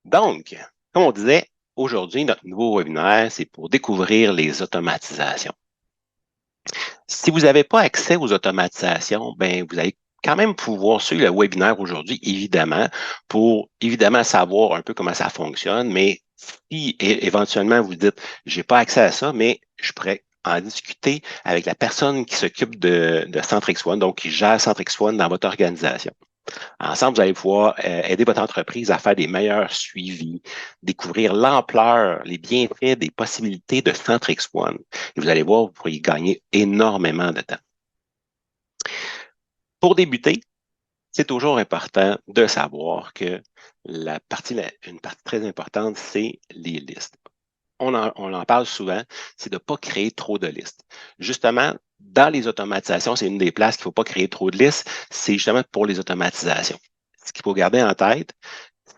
Donc, comme on disait, aujourd'hui, notre nouveau webinaire, c'est pour découvrir les automatisations. Si vous n'avez pas accès aux automatisations, ben, vous allez quand même pouvoir suivre le webinaire aujourd'hui, évidemment, pour évidemment savoir un peu comment ça fonctionne, mais si éventuellement vous dites, j'ai pas accès à ça, mais je pourrais en discuter avec la personne qui s'occupe de Centrix One, donc qui gère Centrix One dans votre organisation. Ensemble, vous allez pouvoir aider votre entreprise à faire des meilleurs suivis, découvrir l'ampleur, les bienfaits des possibilités de Centrix One. Et vous allez voir, vous pourriez gagner énormément de temps. Pour débuter, c'est toujours important de savoir que une partie très importante, c'est les listes. On en parle souvent, c'est de ne pas créer trop de listes. Justement, dans les automatisations, c'est une des places qu'il ne faut pas créer trop de listes, c'est justement pour les automatisations. Ce qu'il faut garder en tête,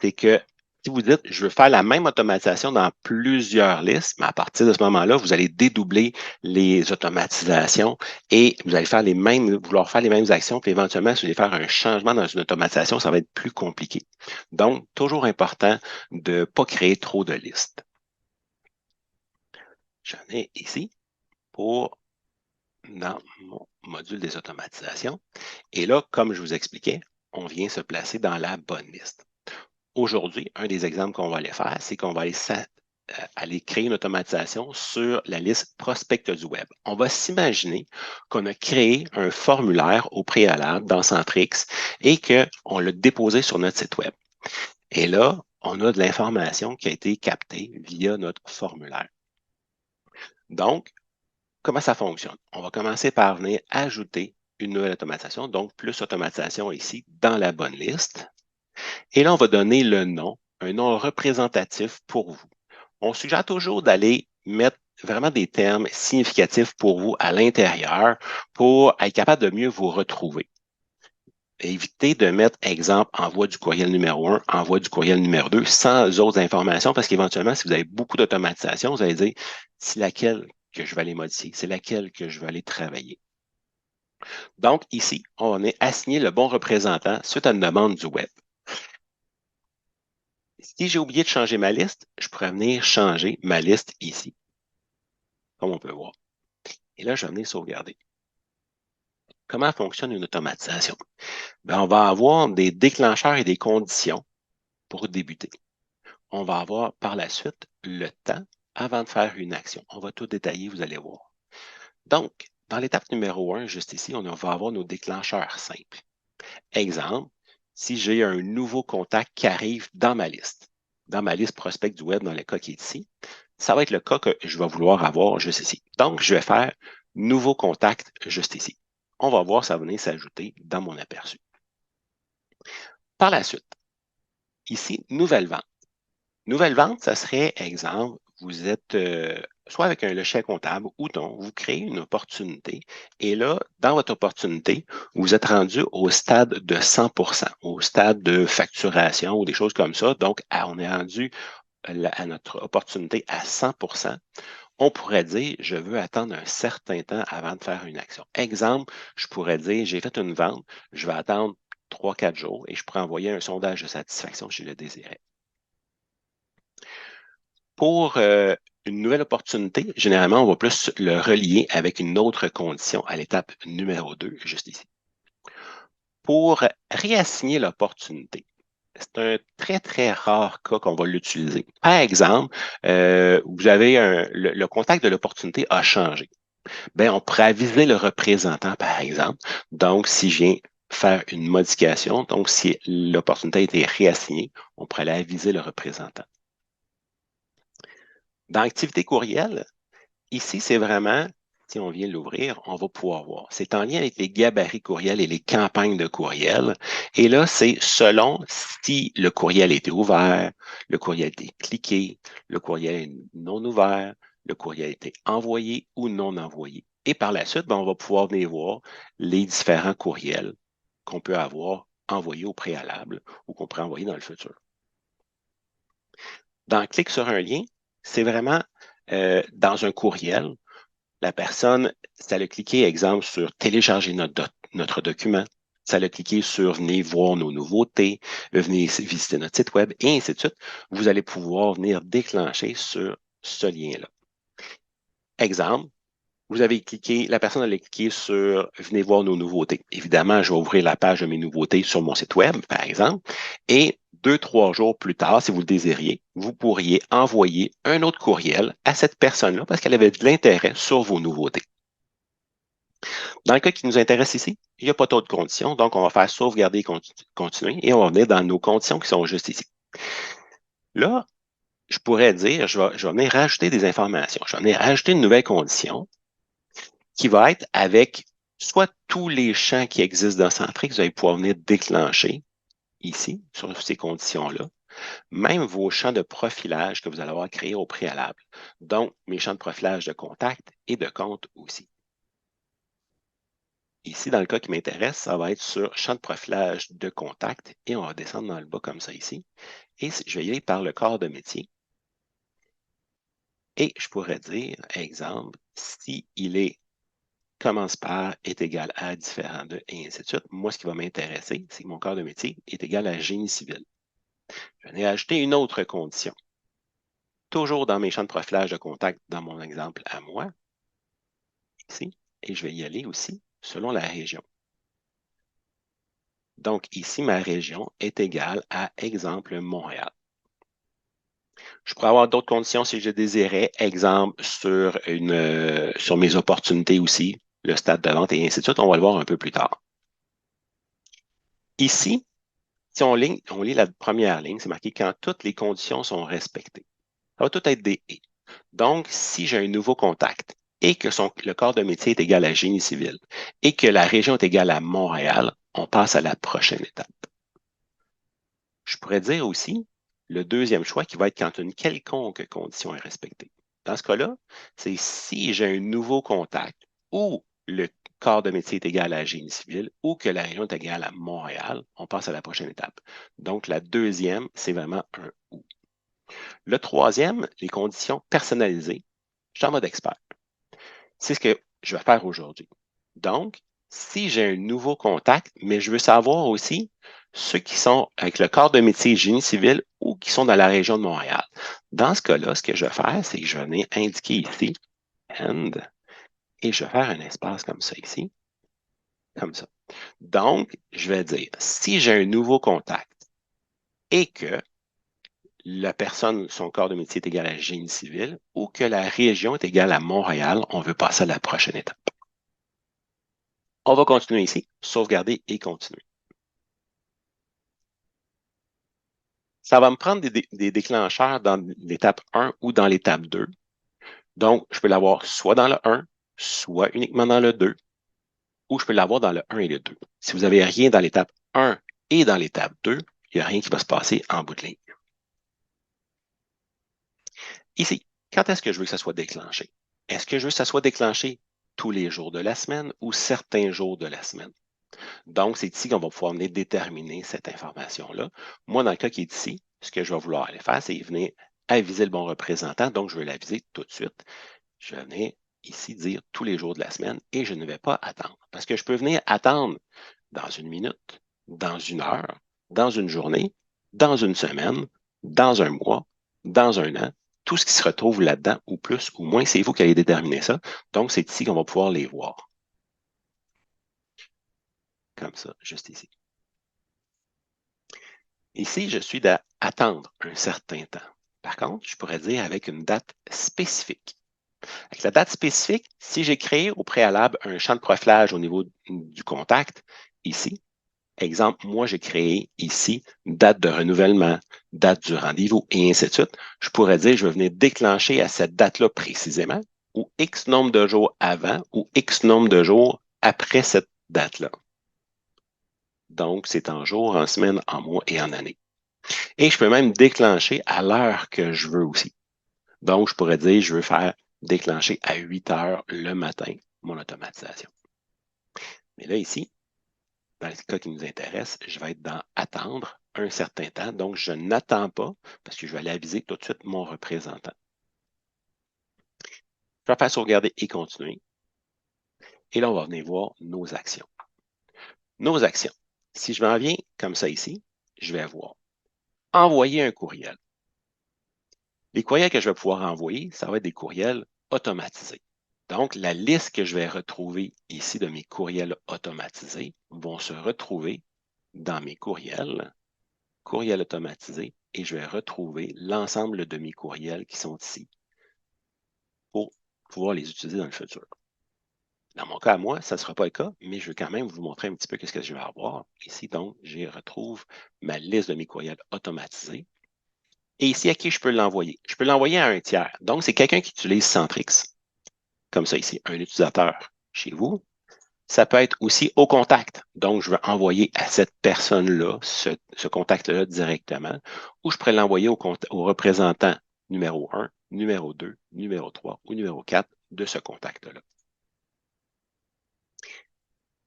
c'est que si vous dites, je veux faire la même automatisation dans plusieurs listes, mais à partir de ce moment-là, vous allez dédoubler les automatisations et vous allez vouloir faire les mêmes actions, puis éventuellement, si vous voulez faire un changement dans une automatisation, ça va être plus compliqué. Donc, toujours important de ne pas créer trop de listes. J'en ai ici pour dans mon module des automatisations. Et là, comme je vous expliquais, on vient se placer dans la bonne liste. Aujourd'hui, un des exemples qu'on va aller faire, c'est qu'on va aller créer une automatisation sur la liste prospect du web. On va s'imaginer qu'on a créé un formulaire au préalable dans Centrix et qu'on l'a déposé sur notre site web. Et là, on a de l'information qui a été captée via notre formulaire. Donc, comment ça fonctionne? On va commencer par venir ajouter une nouvelle automatisation, donc plus automatisation ici dans la bonne liste. Et là, on va donner le nom, un nom représentatif pour vous. On suggère toujours d'aller mettre vraiment des termes significatifs pour vous à l'intérieur pour être capable de mieux vous retrouver. Évitez de mettre, exemple, envoi du courriel numéro 1, envoi du courriel numéro 2, sans autres informations, parce qu'éventuellement, si vous avez beaucoup d'automatisation, vous allez dire, c'est laquelle que je vais aller modifier, c'est laquelle que je vais aller travailler. Donc, ici, on est assigné le bon représentant suite à une demande du web. Si j'ai oublié de changer ma liste, je pourrais venir changer ma liste ici, comme on peut voir. Et là, je vais venir sauvegarder. Comment fonctionne une automatisation? Bien, on va avoir des déclencheurs et des conditions pour débuter. On va avoir par la suite le temps avant de faire une action. On va tout détailler, vous allez voir. Donc, dans l'étape numéro 1, juste ici, on va avoir nos déclencheurs simples. Exemple, si j'ai un nouveau contact qui arrive dans ma liste prospect du web dans le cas qui est ici, ça va être le cas que je vais vouloir avoir juste ici. Donc, je vais faire nouveau contact juste ici. On va voir, ça va venir s'ajouter dans mon aperçu. Par la suite, ici, nouvelle vente. Nouvelle vente, ça serait, exemple, vous êtes soit avec un logiciel comptable ou non, vous créez une opportunité et là, dans votre opportunité, vous êtes rendu au stade de 100%, au stade de facturation ou des choses comme ça. Donc, on est rendu à notre opportunité à 100%. On pourrait dire, je veux attendre un certain temps avant de faire une action. Exemple, je pourrais dire, j'ai fait une vente, je vais attendre 3-4 jours et je pourrais envoyer un sondage de satisfaction si je le désirais. Pour une nouvelle opportunité, généralement, on va plus le relier avec une autre condition à l'étape numéro 2, juste ici. Pour réassigner l'opportunité, c'est un très, très rare cas qu'on va l'utiliser. Par exemple, vous avez le contact de l'opportunité a changé. Bien, on pourrait aviser le représentant, par exemple. Donc, si je viens faire une modification, donc si l'opportunité a été réassignée, on pourrait aller aviser le représentant. Dans l'activité courriel, ici, c'est vraiment, si on vient l'ouvrir, on va pouvoir voir. C'est en lien avec les gabarits courriels et les campagnes de courriel. Et là, c'est selon si le courriel a été ouvert, le courriel a été cliqué, le courriel est non ouvert, le courriel a été envoyé ou non envoyé. Et par la suite, ben, on va pouvoir venir voir les différents courriels qu'on peut avoir envoyés au préalable ou qu'on pourrait envoyer dans le futur. Dans Clic sur un lien, c'est vraiment dans un courriel, la personne, si elle a cliqué, exemple, sur télécharger notre document, Ça l'a cliqué sur venez voir nos nouveautés, venez visiter notre site web, et ainsi de suite. Vous allez pouvoir venir déclencher sur ce lien-là. Exemple, vous avez cliqué, la personne allait cliquer sur venez voir nos nouveautés. Évidemment, je vais ouvrir la page de mes nouveautés sur mon site web, par exemple, et 2-3 jours plus tard, si vous le désiriez, vous pourriez envoyer un autre courriel à cette personne-là parce qu'elle avait de l'intérêt sur vos nouveautés. Dans le cas qui nous intéresse ici, il n'y a pas d'autres conditions, donc on va faire sauvegarder et continuer, et on va venir dans nos conditions qui sont juste ici. Là, je pourrais dire, je vais venir rajouter des informations. Je vais venir rajouter une nouvelle condition qui va être avec soit tous les champs qui existent dans Centrix, vous allez pouvoir venir déclencher ici, sur ces conditions-là, même vos champs de profilage que vous allez avoir créés au préalable. Donc, mes champs de profilage de contact et de compte aussi. Ici, dans le cas qui m'intéresse, ça va être sur champ de profilage de contact et on va descendre dans le bas comme ça ici. Et je vais y aller par le corps de métier. Et je pourrais dire, exemple, si il est commence par est égal à différent de et ainsi de suite. Moi, ce qui va m'intéresser, c'est que mon corps de métier est égal à génie civil. Je vais ajouter une autre condition. Toujours dans mes champs de profilage de contact dans mon exemple à moi, ici, et je vais y aller aussi selon la région. Donc, ici, ma région est égale à, exemple, Montréal. Je pourrais avoir d'autres conditions si je désirais, exemple, sur mes opportunités aussi, le stade de vente et ainsi de suite. On va le voir un peu plus tard. Ici, si on lit la première ligne, c'est marqué quand toutes les conditions sont respectées. Ça va tout être des « et ». Donc, si j'ai un nouveau contact et que le corps de métier est égal à génie civil et que la région est égale à Montréal, on passe à la prochaine étape. Je pourrais dire aussi le deuxième choix qui va être quand une quelconque condition est respectée. Dans ce cas-là, c'est si j'ai un nouveau contact ou le corps de métier est égal à génie civil ou que la région est égale à Montréal, on passe à la prochaine étape. Donc, la deuxième, c'est vraiment un ou. Le troisième, les conditions personnalisées. Je suis en mode expert. C'est ce que je vais faire aujourd'hui. Donc, si j'ai un nouveau contact, mais je veux savoir aussi ceux qui sont avec le corps de métier génie civil ou qui sont dans la région de Montréal. Dans ce cas-là, ce que je vais faire, c'est que je vais venir indiquer ici and et je vais faire un espace comme ça ici, comme ça. Donc, je vais dire, si j'ai un nouveau contact et que la personne, son corps de métier est égal à génie civil ou que la région est égale à Montréal, on veut passer à la prochaine étape. On va continuer ici, sauvegarder et continuer. Ça va me prendre des déclencheurs dans l'étape 1 ou dans l'étape 2. Donc, je peux l'avoir soit dans le 1, soit uniquement dans le 2, ou je peux l'avoir dans le 1 et le 2. Si vous n'avez rien dans l'étape 1 et dans l'étape 2, il n'y a rien qui va se passer en bout de ligne. Ici, quand est-ce que je veux que ça soit déclenché? Est-ce que je veux que ça soit déclenché tous les jours de la semaine ou certains jours de la semaine? Donc, c'est ici qu'on va pouvoir venir déterminer cette information-là. Moi, dans le cas qui est ici, ce que je vais vouloir aller faire, c'est venir aviser le bon représentant. Donc, je vais l'aviser tout de suite. Je vais venir ici dire tous les jours de la semaine et je ne vais pas attendre. Parce que je peux venir attendre dans une minute, dans une heure, dans une journée, dans une semaine, dans un mois, dans un an. Tout ce qui se retrouve là-dedans, ou plus ou moins, c'est vous qui allez déterminer ça. Donc, c'est ici qu'on va pouvoir les voir. Comme ça, juste ici. Ici, je suis d'attendre un certain temps. Par contre, je pourrais dire avec une date spécifique. Avec la date spécifique, si j'ai créé au préalable un champ de profilage au niveau du contact, ici, exemple, moi, j'ai créé ici date de renouvellement, date du rendez-vous, et ainsi de suite. Je pourrais dire, je vais venir déclencher à cette date-là précisément, ou X nombre de jours avant, ou X nombre de jours après cette date-là. Donc, c'est en jours, en semaines, en mois et en années. Et je peux même déclencher à l'heure que je veux aussi. Donc, je pourrais dire, je veux faire déclencher à 8 heures le matin mon automatisation. Mais là, ici, dans le cas qui nous intéresse, je vais être dans attendre un certain temps. Donc, je n'attends pas parce que je vais aller aviser tout de suite mon représentant. Je vais faire sauvegarder et continuer. Et là, on va venir voir nos actions. Nos actions. Si je m'en viens comme ça ici, je vais avoir envoyer un courriel. Les courriels que je vais pouvoir envoyer, ça va être des courriels automatisés. Donc, la liste que je vais retrouver ici de mes courriels automatisés vont se retrouver dans mes courriels automatisés, et je vais retrouver l'ensemble de mes courriels qui sont ici pour pouvoir les utiliser dans le futur. Dans mon cas, à moi, ça ne sera pas le cas, mais je vais quand même vous montrer un petit peu ce que je vais avoir. Ici, donc, je retrouve ma liste de mes courriels automatisés. Et ici, à qui je peux l'envoyer? Je peux l'envoyer à un tiers. Donc, c'est quelqu'un qui utilise Centrix. Comme ça ici, un utilisateur chez vous. Ça peut être aussi au contact. Donc, je vais envoyer à cette personne-là ce contact-là directement, ou je pourrais l'envoyer au représentant numéro 1, numéro 2, numéro 3 ou numéro 4 de ce contact-là.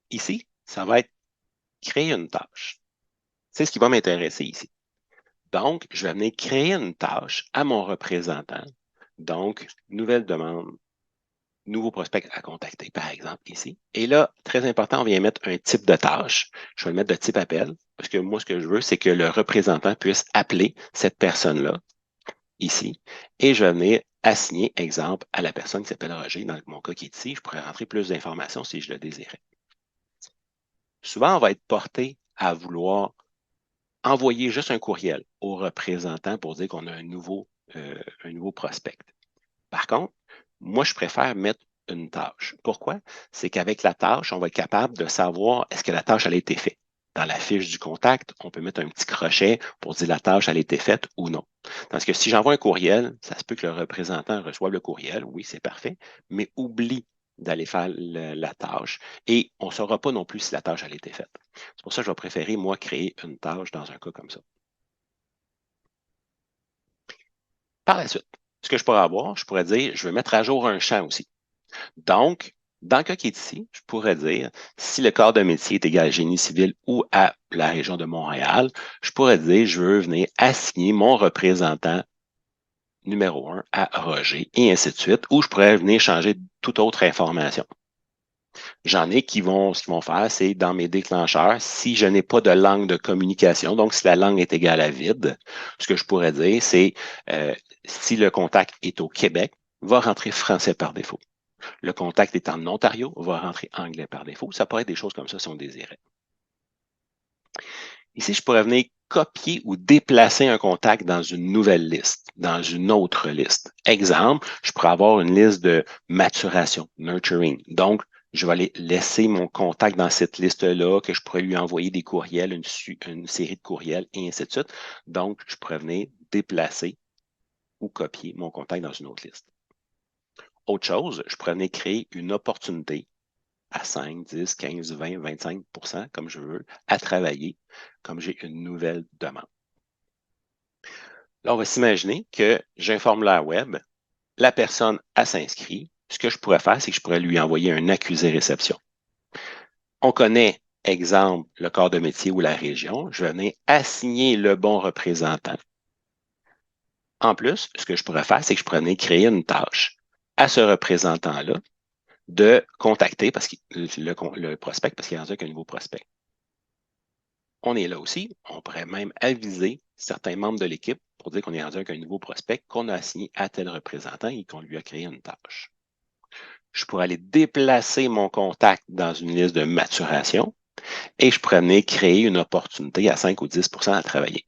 Ici, ça va être créer une tâche. C'est ce qui va m'intéresser ici. Donc, je vais venir créer une tâche à mon représentant. Donc, nouvelle demande, nouveau prospect à contacter, par exemple, ici. Et là, très important, on vient mettre un type de tâche. Je vais le mettre de type appel, parce que moi, ce que je veux, c'est que le représentant puisse appeler cette personne-là, ici, et je vais venir assigner, exemple, à la personne qui s'appelle Roger, dans mon cas qui est ici. Je pourrais rentrer plus d'informations si je le désirais. Souvent, on va être porté à vouloir envoyer juste un courriel au représentant pour dire qu'on a un nouveau prospect. Par contre, moi, je préfère mettre une tâche. Pourquoi? C'est qu'avec la tâche, on va être capable de savoir est-ce que la tâche elle a été faite. Dans la fiche du contact, on peut mettre un petit crochet pour dire la tâche elle a été faite ou non. Parce que si j'envoie un courriel, ça se peut que le représentant reçoive le courriel, oui, c'est parfait, mais oublie d'aller faire la tâche et on ne saura pas non plus si la tâche elle a été faite. C'est pour ça que je vais préférer, moi, créer une tâche dans un cas comme ça. Par la suite, ce que je pourrais avoir, je pourrais dire, je vais mettre à jour un champ aussi. Donc, dans le cas qui est ici, je pourrais dire, si le corps de métier est égal à génie civil ou à la région de Montréal, je pourrais dire, je veux venir assigner mon représentant numéro 1 à Roger, et ainsi de suite, ou je pourrais venir changer toute autre information. J'en ai ce qu'ils vont faire, c'est dans mes déclencheurs, si je n'ai pas de langue de communication, donc si la langue est égale à vide, ce que je pourrais dire, c'est si le contact est au Québec, va rentrer français par défaut. Le contact est en Ontario, va rentrer anglais par défaut. Ça pourrait être des choses comme ça si on désirait. Ici, je pourrais venir copier ou déplacer un contact dans une nouvelle liste, dans une autre liste. Exemple, je pourrais avoir une liste de maturation, nurturing. Donc, je vais aller laisser mon contact dans cette liste-là, que je pourrais lui envoyer des courriels, une série de courriels, et ainsi de suite. Donc, je pourrais venir déplacer ou copier mon contact dans une autre liste. Autre chose, je pourrais venir créer une opportunité à 5, 10, 15, 20, 25 comme je veux, à travailler comme j'ai une nouvelle demande. Là, on va s'imaginer que j'ai un formulaire web, la personne s'inscrit. Ce que je pourrais faire, c'est que je pourrais lui envoyer un accusé réception. On connaît, exemple, le corps de métier ou la région. Je vais venir assigner le bon représentant. En plus, ce que je pourrais faire, c'est que je pourrais venir créer une tâche à ce représentant-là de contacter le prospect, parce qu'il y a un nouveau prospect. On est là aussi. On pourrait même aviser certains membres de l'équipe pour dire qu'on est rendu avec un nouveau prospect qu'on a assigné à tel représentant et qu'on lui a créé une tâche. Je pourrais aller déplacer mon contact dans une liste de maturation et je pourrais venir créer une opportunité à 5 ou 10 à travailler.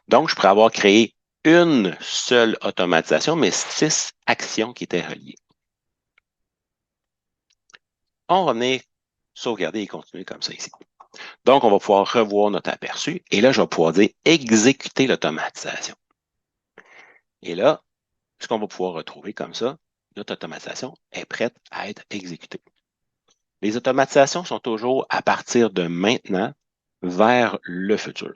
Donc, je pourrais avoir créé une seule automatisation, mais 6 actions qui étaient reliées. On va venir sauvegarder et continuer comme ça ici. Donc, on va pouvoir revoir notre aperçu et là, je vais pouvoir dire exécuter l'automatisation. Et là, ce qu'on va pouvoir retrouver comme ça, notre automatisation est prête à être exécutée. Les automatisations sont toujours à partir de maintenant vers le futur.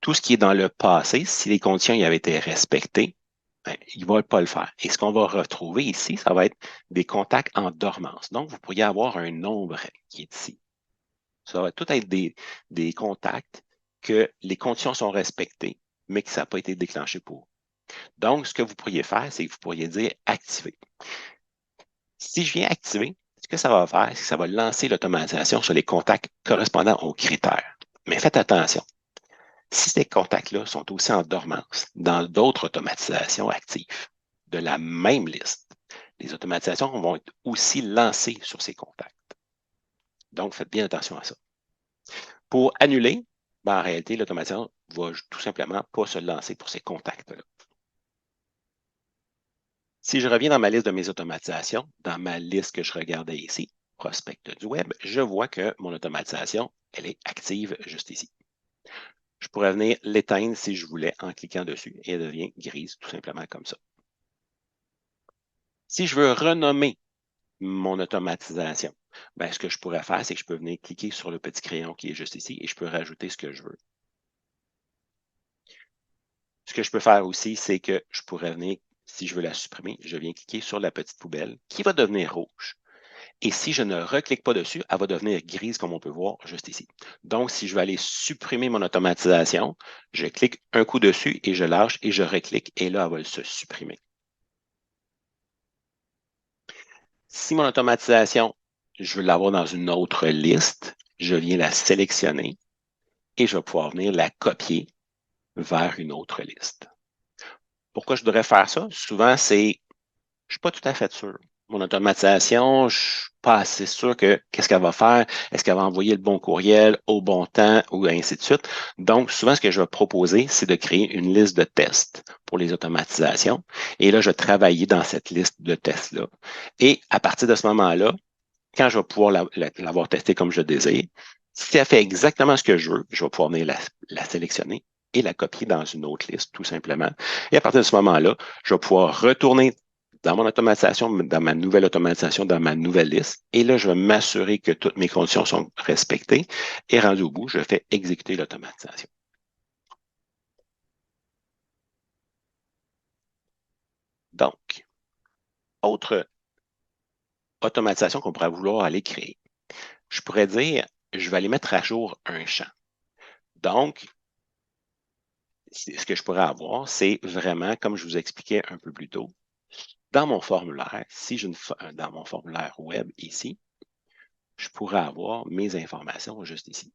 Tout ce qui est dans le passé, si les conditions y avaient été respectées, ben, il ne va pas le faire. Et ce qu'on va retrouver ici, ça va être des contacts en dormance. Donc, vous pourriez avoir un nombre qui est ici. Ça va tout être des contacts que les conditions sont respectées, mais que ça n'a pas été déclenché pour. Donc, ce que vous pourriez faire, c'est que vous pourriez dire activer. Si je viens activer, Ce que ça va faire, c'est que ça va lancer l'automatisation sur les contacts correspondant aux critères. Mais faites attention. Si ces contacts-là sont aussi en dormance dans d'autres automatisations actives de la même liste, les automatisations vont être aussi lancées sur ces contacts. Donc, faites bien attention à ça. Pour annuler, en réalité, l'automatisation va tout simplement pas se lancer pour ces contacts-là. Si je reviens dans ma liste de mes automatisations, dans ma liste que je regardais ici, prospect du web, je vois que mon automatisation, elle est active juste ici. Je pourrais venir l'éteindre si je voulais en cliquant dessus et elle devient grise tout simplement comme ça. Si je veux renommer mon automatisation, ce que je pourrais faire, c'est que je peux venir cliquer sur le petit crayon qui est juste ici et je peux rajouter ce que je veux. Ce que je peux faire aussi, c'est que je pourrais venir, si je veux la supprimer, je viens cliquer sur la petite poubelle qui va devenir rouge. Et si je ne reclique pas dessus, elle va devenir grise comme on peut voir juste ici. Donc, si je veux aller supprimer mon automatisation, je clique un coup dessus et je lâche et je reclique et là, elle va se supprimer. Si mon automatisation, je veux l'avoir dans une autre liste, je viens la sélectionner et je vais pouvoir venir la copier vers une autre liste. Pourquoi je devrais faire ça? Souvent, je ne suis pas tout à fait sûr. Mon automatisation, je ne suis pas assez sûr que qu'est-ce qu'elle va faire. Est-ce qu'elle va envoyer le bon courriel au bon temps ou ainsi de suite. Donc, souvent, ce que je vais proposer, c'est de créer une liste de tests pour les automatisations. Et là, je vais travailler dans cette liste de tests-là. Et à partir de ce moment-là, quand je vais pouvoir l'avoir testé comme je désire, si elle fait exactement ce que je veux, je vais pouvoir venir la sélectionner et la copier dans une autre liste, tout simplement. Et à partir de ce moment-là, je vais pouvoir retourner dans mon automatisation, dans ma nouvelle automatisation, dans ma nouvelle liste. Et là, je vais m'assurer que toutes mes conditions sont respectées. Et rendu au bout, je fais exécuter l'automatisation. Donc, autre automatisation qu'on pourrait vouloir aller créer. Je pourrais dire, je vais aller mettre à jour un champ. Donc, ce que je pourrais avoir, c'est vraiment, comme je vous expliquais un peu plus tôt, dans mon formulaire, dans mon formulaire web ici, je pourrais avoir mes informations juste ici.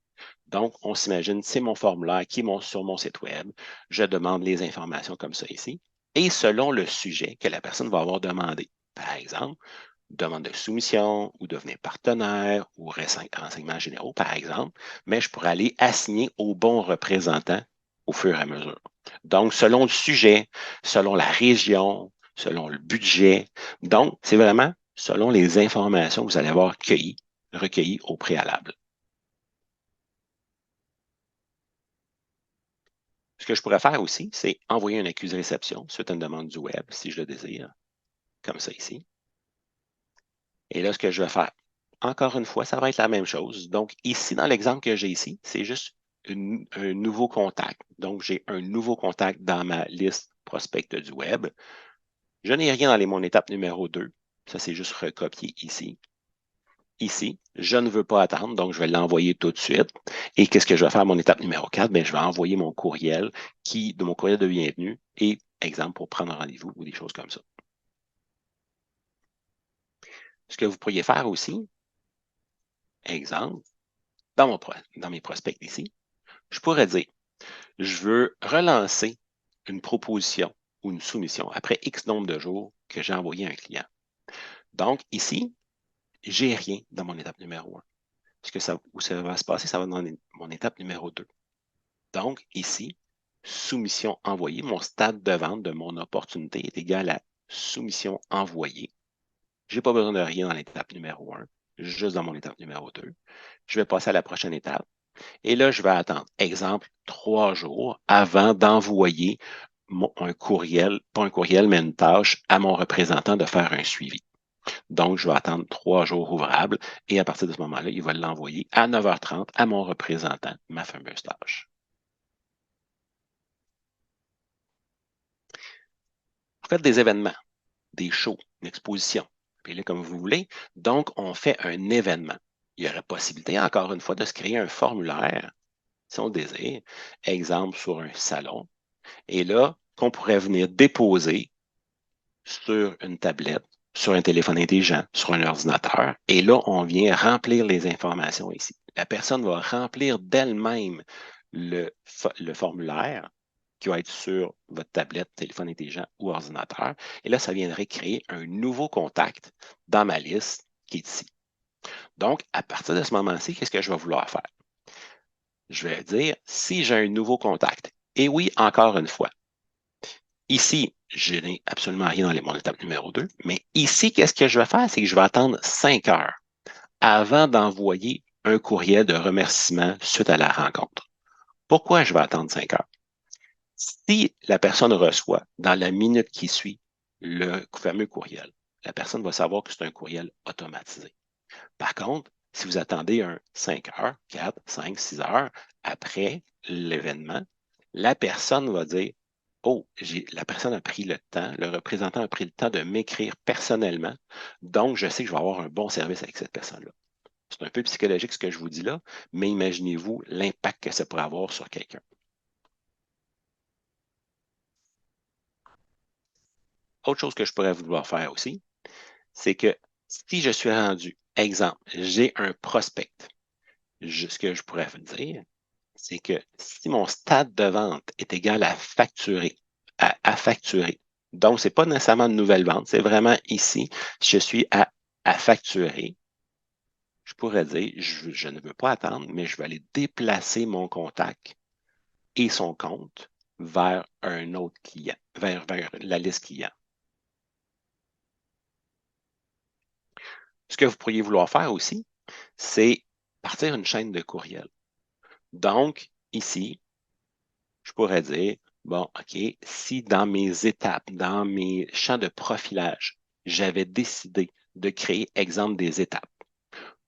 Donc, on s'imagine, c'est mon formulaire qui est sur mon site web. Je demande les informations comme ça ici. Et selon le sujet que la personne va avoir demandé, par exemple, demande de soumission ou devenir partenaire ou renseignements généraux, par exemple, mais je pourrais aller assigner au bon représentant au fur et à mesure. Donc, selon le sujet, selon la région, selon le budget. Donc, c'est vraiment selon les informations que vous allez avoir recueillies au préalable. Ce que je pourrais faire aussi, c'est envoyer un accusé réception suite à une demande du web, si je le désire, comme ça ici. Et là, ce que je vais faire, encore une fois, ça va être la même chose. Donc, ici, dans l'exemple que j'ai ici, c'est juste un nouveau contact. Donc, j'ai un nouveau contact dans ma liste prospect du web. Je n'ai rien dans mon étape numéro 2. Ça, c'est juste recopier ici. Ici, je ne veux pas attendre, donc je vais l'envoyer tout de suite. Et qu'est-ce que je vais faire à mon étape numéro 4? Bien, je vais envoyer mon courriel de mon courriel de bienvenue et, exemple, pour prendre rendez-vous ou des choses comme ça. Ce que vous pourriez faire aussi, exemple, dans mes prospects ici, je pourrais dire, je veux relancer une proposition ou une soumission après X nombre de jours que j'ai envoyé à un client. Donc, ici, j'ai rien dans mon étape numéro 1. Où ça va se passer, ça va dans mon étape numéro 2. Donc, ici, soumission envoyée, mon stade de vente de mon opportunité est égal à soumission envoyée. Je n'ai pas besoin de rien dans l'étape numéro 1, juste dans mon étape numéro 2. Je vais passer à la prochaine étape. Et là, je vais attendre, exemple, 3 jours avant d'envoyer un courriel, pas un courriel, mais une tâche à mon représentant de faire un suivi. Donc, je vais attendre 3 jours ouvrables et à partir de ce moment-là, il va l'envoyer à 9h30 à mon représentant, ma fameuse tâche. Vous faites des événements, des shows, une exposition, appelez-le comme vous voulez. Donc, on fait un événement. Il y aurait possibilité, encore une fois, de se créer un formulaire, si on désire, exemple sur un salon, et là, qu'on pourrait venir déposer sur une tablette sur un téléphone intelligent, sur un ordinateur. Et là, on vient remplir les informations ici. La personne va remplir d'elle-même le formulaire qui va être sur votre tablette, téléphone intelligent ou ordinateur. Et là, ça viendrait créer un nouveau contact dans ma liste qui est ici. Donc, à partir de ce moment-ci, qu'est-ce que je vais vouloir faire? Je vais dire, si j'ai un nouveau contact, et oui, encore une fois, ici, je n'ai absolument rien dans mon étape numéro 2, mais ici, qu'est-ce que je vais faire? C'est que je vais attendre 5 heures avant d'envoyer un courriel de remerciement suite à la rencontre. Pourquoi je vais attendre 5 heures? Si la personne reçoit dans la minute qui suit le fameux courriel, la personne va savoir que c'est un courriel automatisé. Par contre, si vous attendez un 5 heures, 4, 5, 6 heures après l'événement, la personne va dire, oh, la personne a pris le temps, le représentant a pris le temps de m'écrire personnellement, donc je sais que je vais avoir un bon service avec cette personne-là. C'est un peu psychologique ce que je vous dis là, mais imaginez-vous l'impact que ça pourrait avoir sur quelqu'un. Autre chose que je pourrais vouloir faire aussi, c'est que si je suis rendu, exemple, j'ai un prospect, ce que je pourrais vous dire, c'est que si mon stade de vente est égal à facturer, à facturer, donc ce n'est pas nécessairement une nouvelle vente, c'est vraiment ici, je suis à facturer, je pourrais dire, je ne veux pas attendre, mais je vais aller déplacer mon contact et son compte vers un autre client, vers la liste client. Ce que vous pourriez vouloir faire aussi, c'est partir une chaîne de courriel. Donc, ici, je pourrais dire, bon, OK, si dans mes étapes, dans mes champs de profilage, j'avais décidé de créer, exemple, des étapes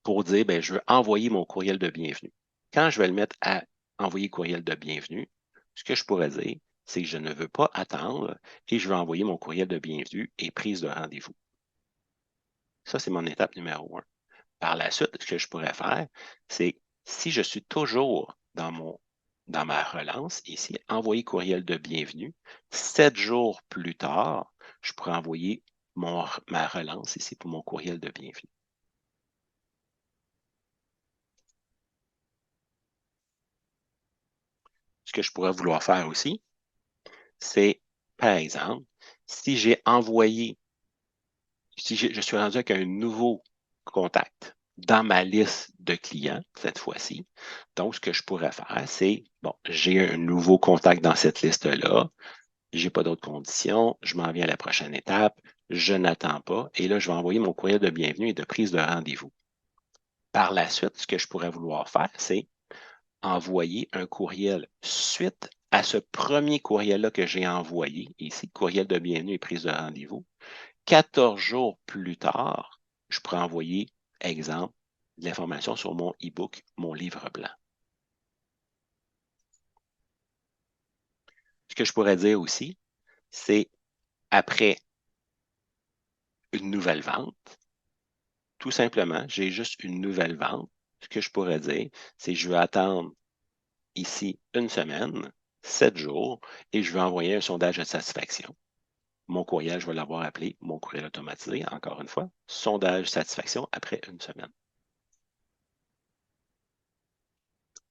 pour dire, ben, je veux envoyer mon courriel de bienvenue. Quand je vais le mettre à envoyer courriel de bienvenue, ce que je pourrais dire, c'est que je ne veux pas attendre et je veux envoyer mon courriel de bienvenue et prise de rendez-vous. Ça, c'est mon étape numéro 1. Par la suite, ce que je pourrais faire, c'est si je suis toujours dans ma relance, ici, envoyer courriel de bienvenue, 7 jours plus tard, je pourrais envoyer ma relance ici pour mon courriel de bienvenue. Ce que je pourrais vouloir faire aussi, c'est, par exemple, si j'ai envoyé, si je suis rendu avec un nouveau contact dans ma liste de clients, cette fois-ci, donc ce que je pourrais faire, c'est, bon, j'ai un nouveau contact dans cette liste-là, j'ai pas d'autres conditions, je m'en viens à la prochaine étape, je n'attends pas, et là, je vais envoyer mon courriel de bienvenue et de prise de rendez-vous. Par la suite, ce que je pourrais vouloir faire, c'est envoyer un courriel suite à ce premier courriel-là que j'ai envoyé, ici, courriel de bienvenue et prise de rendez-vous. 14 jours plus tard, je pourrais envoyer, exemple, de l'information sur mon e-book, mon livre blanc. Ce que je pourrais dire aussi, c'est après une nouvelle vente, tout simplement, j'ai juste une nouvelle vente. Ce que je pourrais dire, c'est que je vais attendre ici une semaine, 7 jours, et je vais envoyer un sondage de satisfaction. Mon courriel, je vais l'avoir appelé mon courriel automatisé, encore une fois, sondage satisfaction après une semaine.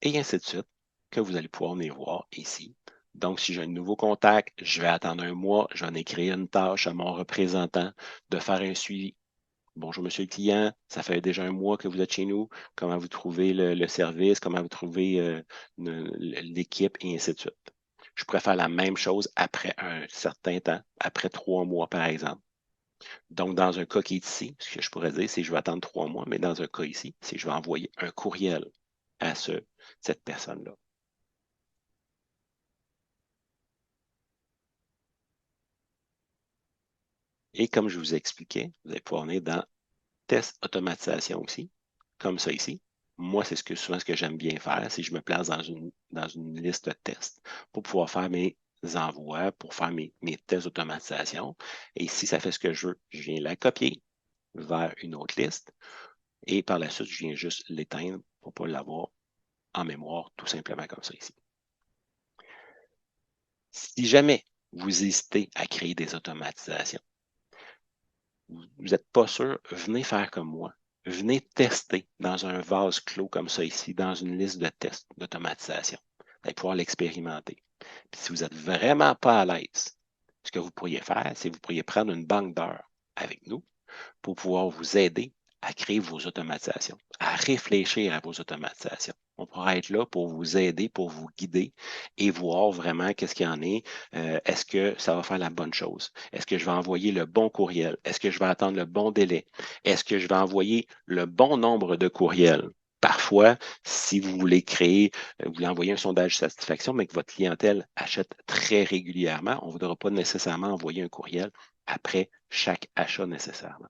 Et ainsi de suite, que vous allez pouvoir venir voir ici. Donc, si j'ai un nouveau contact, je vais attendre un mois, j'en ai créé une tâche à mon représentant de faire un suivi. Bonjour, monsieur le client, ça fait déjà un mois que vous êtes chez nous. Comment vous trouvez le service? Comment vous trouvez l'équipe? Et ainsi de suite. Je pourrais faire la même chose après un certain temps, après 3 mois, par exemple. Donc, dans un cas qui est ici, ce que je pourrais dire, c'est que je vais attendre 3 mois, mais dans un cas ici, c'est que je vais envoyer un courriel à cette personne-là. Et comme je vous expliquais, vous allez pouvoir venir dans test automatisation aussi, comme ça ici. Moi, c'est souvent ce que j'aime bien faire, c'est que je me place dans une liste de tests pour pouvoir faire mes envois, pour faire mes tests d'automatisation. Et si ça fait ce que je veux, je viens la copier vers une autre liste. Et par la suite, je viens juste l'éteindre pour ne pas l'avoir en mémoire, tout simplement comme ça ici. Si jamais vous hésitez à créer des automatisations, vous n'êtes pas sûr, venez faire comme moi. Venez tester dans un vase clos comme ça ici, dans une liste de tests d'automatisation. Vous allez pouvoir l'expérimenter. Puis si vous n'êtes vraiment pas à l'aise, ce que vous pourriez faire, c'est que vous pourriez prendre une banque d'heures avec nous pour pouvoir vous aider à créer vos automatisations, à réfléchir à vos automatisations. On pourra être là pour vous aider, pour vous guider et voir vraiment qu'est-ce qu'il y en est. Est-ce que ça va faire la bonne chose? Est-ce que je vais envoyer le bon courriel? Est-ce que je vais attendre le bon délai? Est-ce que je vais envoyer le bon nombre de courriels? Parfois, si vous voulez créer, vous voulez envoyer un sondage de satisfaction, mais que votre clientèle achète très régulièrement, on ne voudra pas nécessairement envoyer un courriel après chaque achat nécessairement.